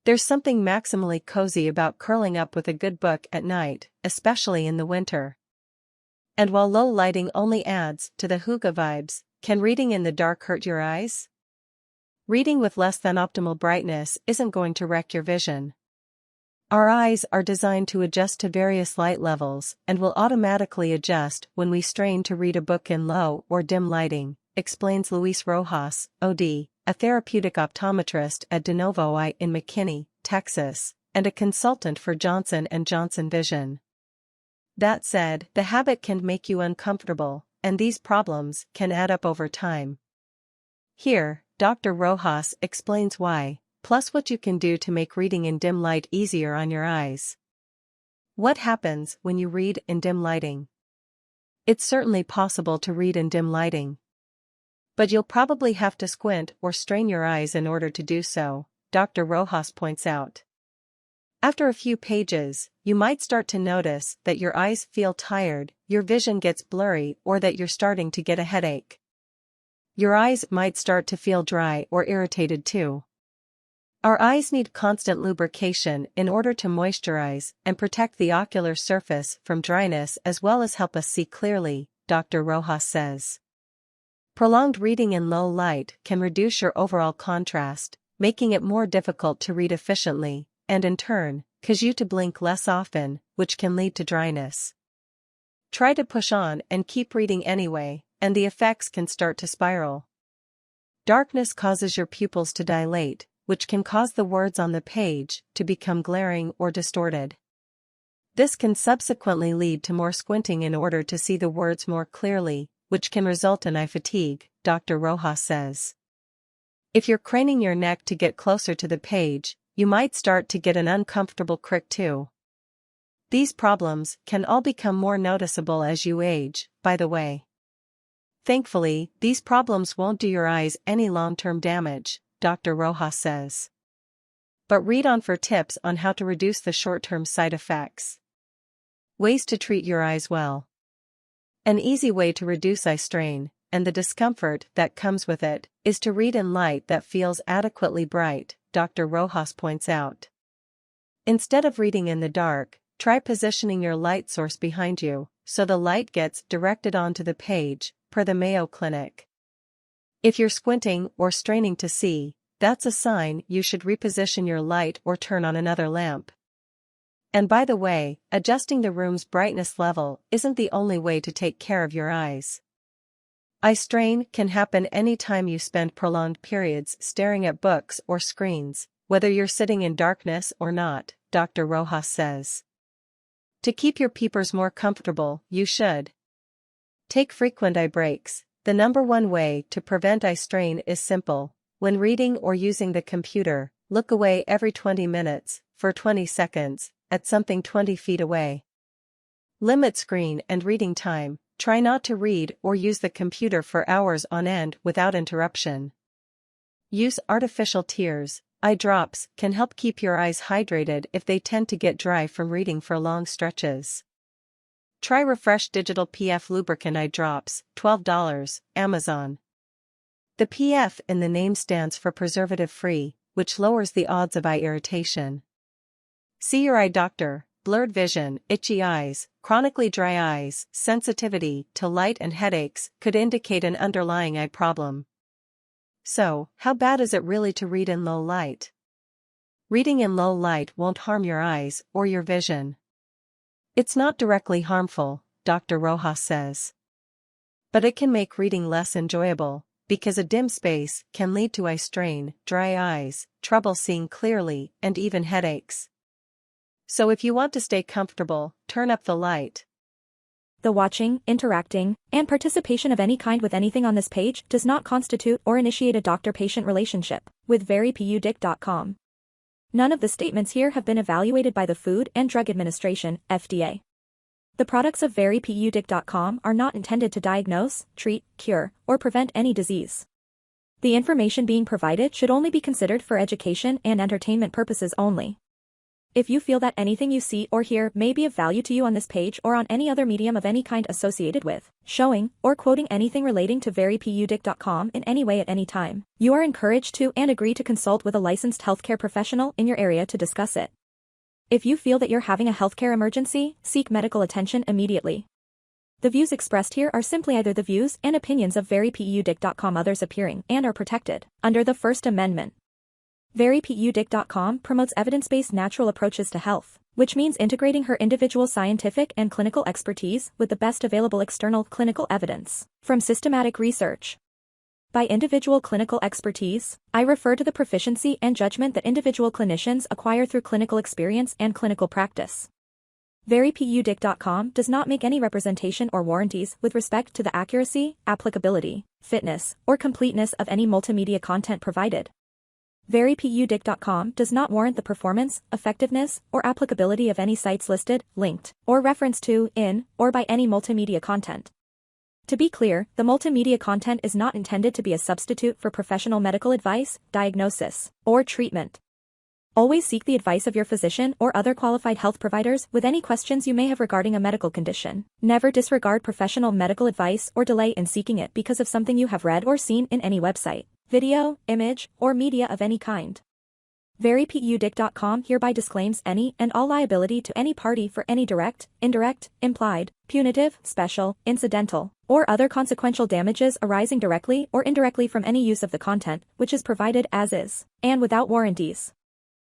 There's something maximally cozy about curling up with a good book at night, especially in the winter. And while low lighting only adds to the hygge vibes, can reading in the dark hurt your eyes? Reading with less than optimal brightness isn't going to wreck your vision. Our eyes are designed to adjust to various light levels and will automatically adjust when we strain to read a book in low or dim lighting, explains Luis Rojas, OD, a therapeutic optometrist at De Novo Eye in McKinney, Texas, and a consultant for Johnson & Johnson Vision. That said, the habit can make you uncomfortable, and these problems can add up over time. Here, Dr. Rojas explains why, plus what you can do to make reading in dim light easier on your eyes. What happens when you read in dim lighting? It's certainly possible to read in dim lighting. But you'll probably have to squint or strain your eyes in order to do so, Dr. Rojas points out. After a few pages, you might start to notice that your eyes feel tired, your vision gets blurry, or that you're starting to get a headache. Your eyes might start to feel dry or irritated too. Our eyes need constant lubrication in order to moisturize and protect the ocular surface from dryness as well as help us see clearly, Dr. Rojas says. Prolonged reading in low light can reduce your overall contrast, making it more difficult to read efficiently, and in turn, cause you to blink less often, which can lead to dryness. Try to push on and keep reading anyway, and the effects can start to spiral. Darkness causes your pupils to dilate, which can cause the words on the page to become glaring or distorted. This can subsequently lead to more squinting in order to see the words more clearly, which can result in eye fatigue, Dr. Rojas says. If you're craning your neck to get closer to the page, you might start to get an uncomfortable crick too. These problems can all become more noticeable as you age, by the way. Thankfully, these problems won't do your eyes any long-term damage, Dr. Rojas says. But read on for tips on how to reduce the short-term side effects. Ways to treat your eyes well. An easy way to reduce eye strain, and the discomfort that comes with it, is to read in light that feels adequately bright, Dr. Rojas points out. Instead of reading in the dark, try positioning your light source behind you, so the light gets directed onto the page, per the Mayo Clinic. If you're squinting or straining to see, that's a sign you should reposition your light or turn on another lamp. And by the way, adjusting the room's brightness level isn't the only way to take care of your eyes. Eye strain can happen anytime you spend prolonged periods staring at books or screens, whether you're sitting in darkness or not, Dr. Rojas says. To keep your peepers more comfortable, you should take frequent eye breaks. The number one way to prevent eye strain is simple. When reading or using the computer, look away every 20 minutes, for 20 seconds, at something 20 feet away. Limit screen and reading time. Try not to read or use the computer for hours on end without interruption. Use artificial tears. Eye drops can help keep your eyes hydrated if they tend to get dry from reading for long stretches. Try Refresh Digital PF Lubricant Eye Drops, $12, Amazon. The PF in the name stands for preservative-free, which lowers the odds of eye irritation. See your eye doctor. Blurred vision, itchy eyes, chronically dry eyes, sensitivity to light and headaches could indicate an underlying eye problem. So, how bad is it really to read in low light? Reading in low light won't harm your eyes or your vision. It's not directly harmful, Dr. Rojas says. But it can make reading less enjoyable, because a dim space can lead to eye strain, dry eyes, trouble seeing clearly, and even headaches. So if you want to stay comfortable, turn up the light. The watching, interacting, and participation of any kind with anything on this page does not constitute or initiate a doctor-patient relationship with verypudic.com. None of the statements here have been evaluated by the Food and Drug Administration, FDA. The products of verypudic.com are not intended to diagnose, treat, cure, or prevent any disease. The information being provided should only be considered for education and entertainment purposes only. If you feel that anything you see or hear may be of value to you on this page or on any other medium of any kind associated with, showing, or quoting anything relating to verypudic.com in any way at any time, you are encouraged to and agree to consult with a licensed healthcare professional in your area to discuss it. If you feel that you're having a healthcare emergency, seek medical attention immediately. The views expressed here are simply either the views and opinions of verypudic.com, others appearing and are protected under the First Amendment. verypudic.com promotes evidence-based natural approaches to health, which means integrating her individual scientific and clinical expertise with the best available external clinical evidence from systematic research. By individual clinical expertise, I refer to the proficiency and judgment that individual clinicians acquire through clinical experience and clinical practice. verypudic.com does not make any representation or warranties with respect to the accuracy, applicability, fitness, or completeness of any multimedia content provided. verypudic.com does not warrant the performance, effectiveness, or applicability of any sites listed, linked, or referenced to, in, or by any multimedia content. To be clear, the multimedia content is not intended to be a substitute for professional medical advice, diagnosis, or treatment. Always seek the advice of your physician or other qualified health providers with any questions you may have regarding a medical condition. Never disregard professional medical advice or delay in seeking it because of something you have read or seen in any website, video, image, or media of any kind. verypudic.com hereby disclaims any and all liability to any party for any direct, indirect, implied, punitive, special, incidental, or other consequential damages arising directly or indirectly from any use of the content, which is provided as is, and without warranties.